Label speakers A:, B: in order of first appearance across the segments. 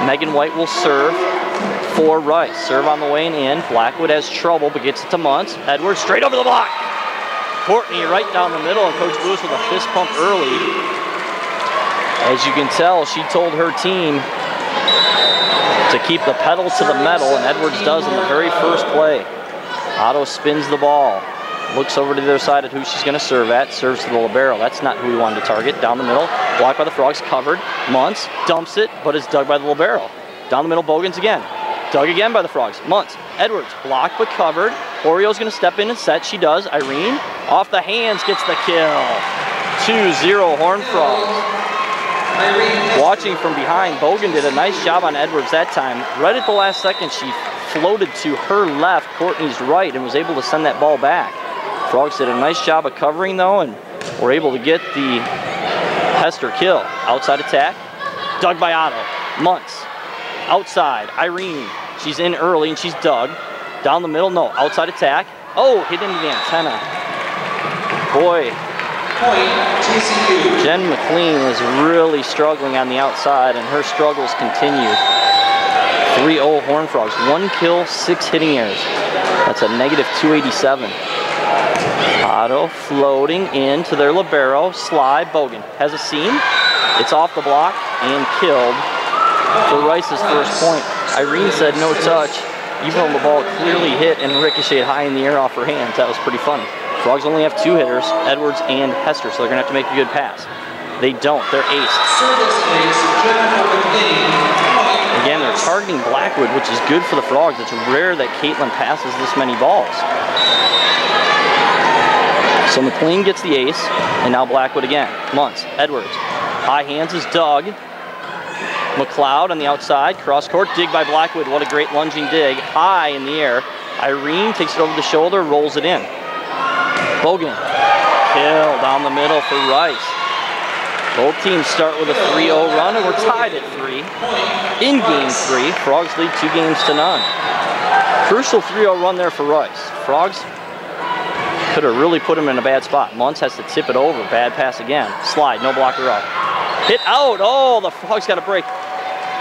A: Megan White will serve for Rice. Serve on the way and in. Blackwood has trouble but gets it to Muntz. Edwards straight over the block. Courtney right down the middle, and Coach Lewis with a fist pump early. As you can tell, she told her team to keep the pedal to the metal, and Edwards does in the very first play. Otto spins the ball. Looks over to the other side at who she's going to serve at. Serves to the libero. That's not who we wanted to target. Down the middle. Blocked by the Frogs. Covered. Muntz dumps it, but is dug by the libero. Down the middle. Bogans again. Dug again by the Frogs. Muntz. Edwards. Blocked but covered. Orio's going to step in and set. She does. Irene. Off the hands. Gets the kill. 2-0 Horned Frogs. Watching from behind, Bogan did a nice job on Edwards that time. Right at the last second, she floated to her left, Courtney's right, and was able to send that ball back. Frogs did a nice job of covering though, and were able to get the Hester kill. Outside attack, dug by Otto. Muntz, outside, Irene. She's in early and she's dug. Down the middle, no, outside attack. Oh, hit into the antenna. Boy, TCU. Jen McLean is really struggling on the outside, and her struggles continue. 3-0 Horned Frogs. 1 kill, 6 hitting errors. That's a negative 287. Otto floating into their libero. Slide. Bogan has a seam. It's off the block and killed for Rice's first point. Irene said no touch, even though the ball clearly hit and ricocheted high in the air off her hands. That was pretty funny. Frogs only have 2 hitters, Edwards and Hester, so they're going to have to make a good pass. They don't. They're aced. Again, they're targeting Blackwood, which is good for the Frogs. It's rare that Caitlin passes this many balls. So McLean gets the ace, and now Blackwood again. Muntz, Edwards. High hands is Doug. McLeod on the outside. Cross court, dig by Blackwood. What a great lunging dig. High in the air. Irene takes it over the shoulder, rolls it in. Bogan, kill down the middle for Rice. Both teams start with a 3-0 run, and we're tied at 3. In game 3, Frogs lead 2 games to none. Crucial 3-0 run there for Rice. Frogs could have really put him in a bad spot. Muntz has to tip it over. Bad pass again. Slide, no blocker up. Hit out. Oh, the Frogs got a break.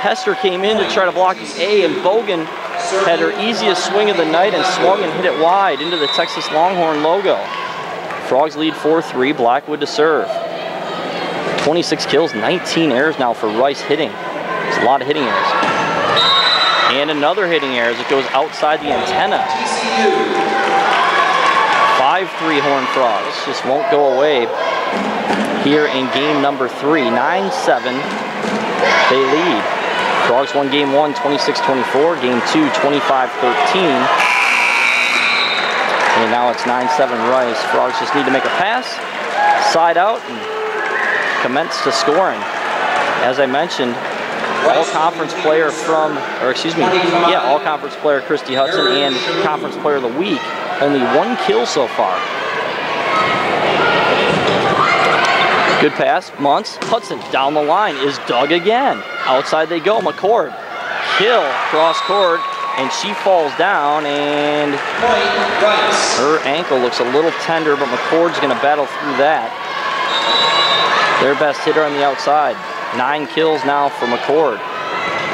A: Hester came in to try to block the A, and Bogan had her easiest swing of the night and swung and hit it wide into the Texas Longhorn logo. Frogs lead 4-3, Blackwood to serve. 26 kills, 19 errors now for Rice hitting. It's a lot of hitting errors. And another hitting error as it goes outside the antenna. 5-3 Horned Frogs. Just won't go away here in game number 3. 9-7, they lead. Frogs won game 1, 26-24. Game 2, 25-13. And now it's 9-7 Rice. Frogs just need to make a pass, side out, and commence to scoring. As I mentioned, all-conference player all-conference player Christy Hudson and conference player of the week. Only 1 kill so far. Good pass, Muntz. Hudson down the line is dug again. Outside they go, McCord. Kill, cross court. And she falls down, and her ankle looks a little tender, but McCord's going to battle through that. Their best hitter on the outside. 9 kills now for McCord.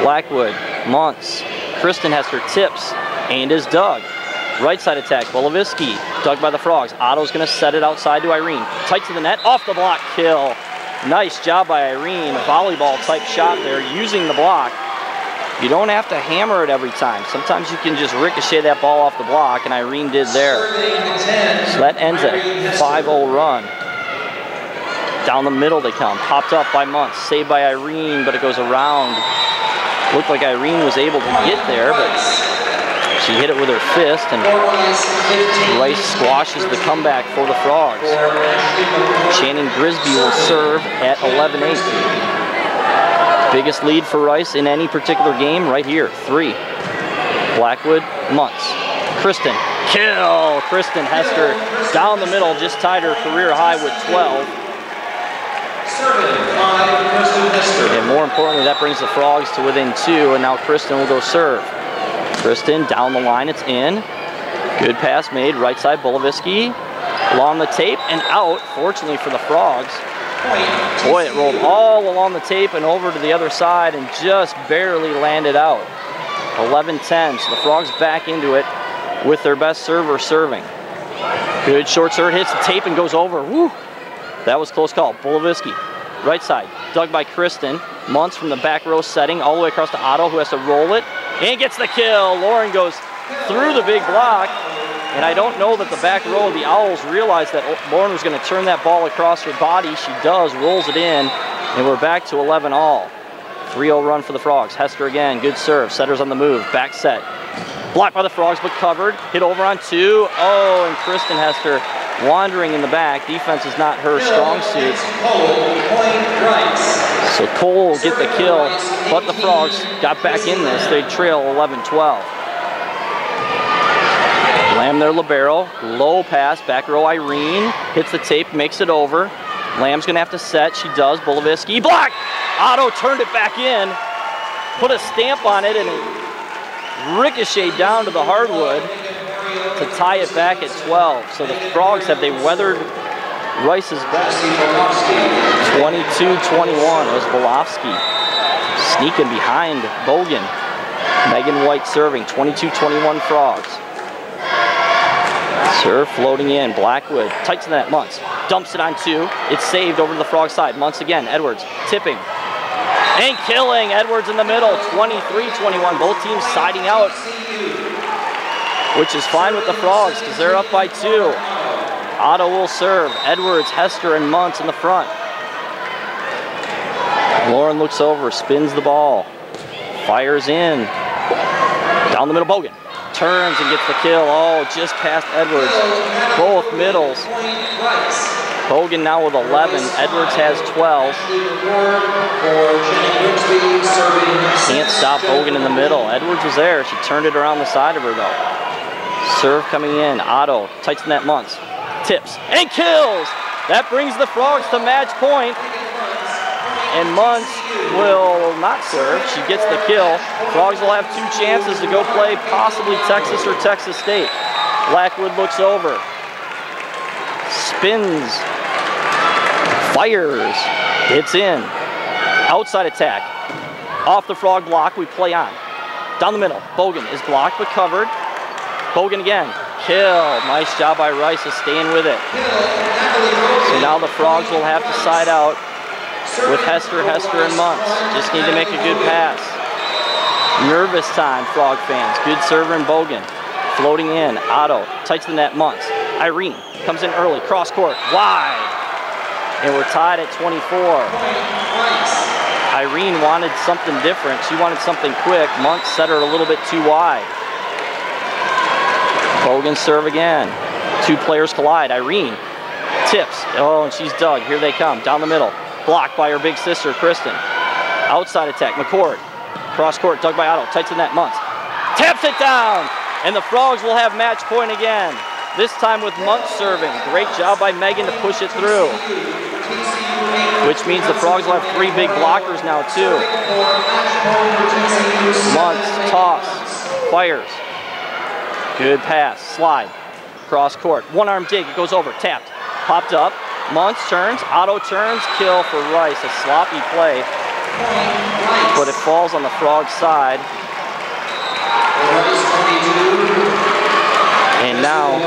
A: Blackwood, Muntz, Kristen Hester tips, and is dug. Right side attack, Bolovisky, dug by the Frogs. Otto's going to set it outside to Irene. Tight to the net, off the block, kill. Nice job by Irene. Volleyball type shot there, using the block. You don't have to hammer it every time. Sometimes you can just ricochet that ball off the block, and Irene did there. So that ends a 5-0 run. Down the middle they come. Popped up by Muntz. Saved by Irene, but it goes around. Looked like Irene was able to get there, but she hit it with her fist, and Rice squashes the comeback for the Frogs. Shannon Grisby will serve at 11-8. Biggest lead for Rice in any particular game right here, 3. Blackwood, Muntz. Kristen, kill! Kristen Hester down the middle, just tied her career high with 12. And more importantly, that brings the Frogs to within 2, and now Kristen will go serve. Kristen down the line, it's in. Good pass made, right side Bolovisky. Along the tape and out, fortunately for the Frogs. Boy, it rolled all along the tape and over to the other side and just barely landed out. 11-10, so the Frogs back into it with their best server serving. Good short serve, hits the tape and goes over. Woo! That was close call. Bolovisky, right side, dug by Kristen. Muntz from the back row setting all the way across to Otto, who has to roll it and gets the kill. Lauren goes through the big block, and I don't know that the back row of the Owls realized that Lauren was going to turn that ball across her body. She does, rolls it in, and we're back to 11-all. 3-0 run for the Frogs. Hester again, good serve. Setter's on the move, back set. Blocked by the Frogs, but covered. Hit over on 2. Oh, and Kristen Hester wandering in the back. Defense is not her strong suit. So Cole will get the kill, but the Frogs got back in this. They trail 11-12. Lamb their libero, low pass, back row Irene, hits the tape, makes it over. Lamb's gonna have to set, she does, Bolovisky, block! Otto turned it back in, put a stamp on it, and it ricocheted down to the hardwood to tie it back at 12. So the Frogs they weathered Rice's best. 22-21 was Bolofsky sneaking behind Bogan. Megan White serving, 22-21 Frogs. Serve floating in, Blackwood, tight to that, Muntz. Dumps it on 2, it's saved over to the Frog side. Muntz again, Edwards, tipping. And killing, Edwards in the middle, 23-21. Both teams siding out, which is fine with the Frogs because they're up by 2. Otto will serve, Edwards, Hester, and Muntz in the front. Lauren looks over, spins the ball, fires in. Down the middle, Bogan. Turns and gets the kill. Oh, just past Edwards. Both middles. Bogan now with 11. Edwards has 12. Can't stop Bogan in the middle. Edwards was there. She turned it around the side of her, though. Serve coming in. Otto tights in that Muntz. Tips and kills. That brings the Frogs to match point. And Muntz will not serve. She gets the kill. Frogs will have 2 chances to go play possibly Texas or Texas State. Blackwood looks over. Spins. Fires. It's in. Outside attack. Off the Frog block, we play on. Down the middle. Bogan is blocked but covered. Bogan again. Kill. Nice job by Rice of staying with it. So now the Frogs will have to side out with Hester, and Muntz. Just need to make a good pass. Nervous time, Frog fans. Good server in Bogan. Floating in, Otto, tights the net, Muntz. Irene comes in early, cross court, wide. And we're tied at 24. Irene wanted something different. She wanted something quick. Muntz set her a little bit too wide. Bogan serve again. 2 players collide. Irene tips. Oh, and she's dug. Here they come, down the middle. Blocked by her big sister, Kristen. Outside attack, McCord. Cross court, dug by Otto. Tights in that, Muntz. Taps it down! And the Frogs will have match point again. This time with Muntz serving. Great job by Megan to push it through. Which means the Frogs will have 3 big blockers now, too. Muntz, toss, fires. Good pass, slide. Cross court, 1-arm dig, it goes over, tapped. Popped up. Muntz turns, Otto turns, kill for Rice. A sloppy play, but it falls on the Frog side. And now,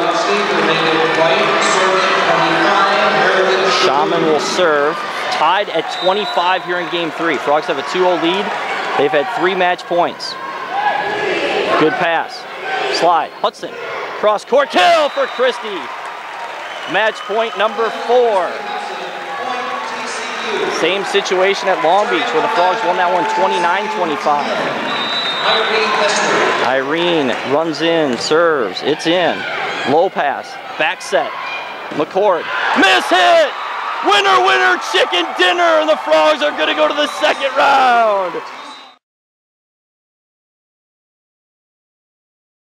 A: Shaman will serve. Tied at 25 here in game 3. Frogs have a 2-0 lead. They've had 3 match points. Good pass, slide, Hudson, cross court, kill for Christie. Match point number 4. Same situation at Long Beach where the Frogs won that one 29-25. Irene runs in, serves, it's in. Low pass, back set, McCord, miss hit! Winner, winner, chicken dinner, and the Frogs are gonna go to the 2nd round.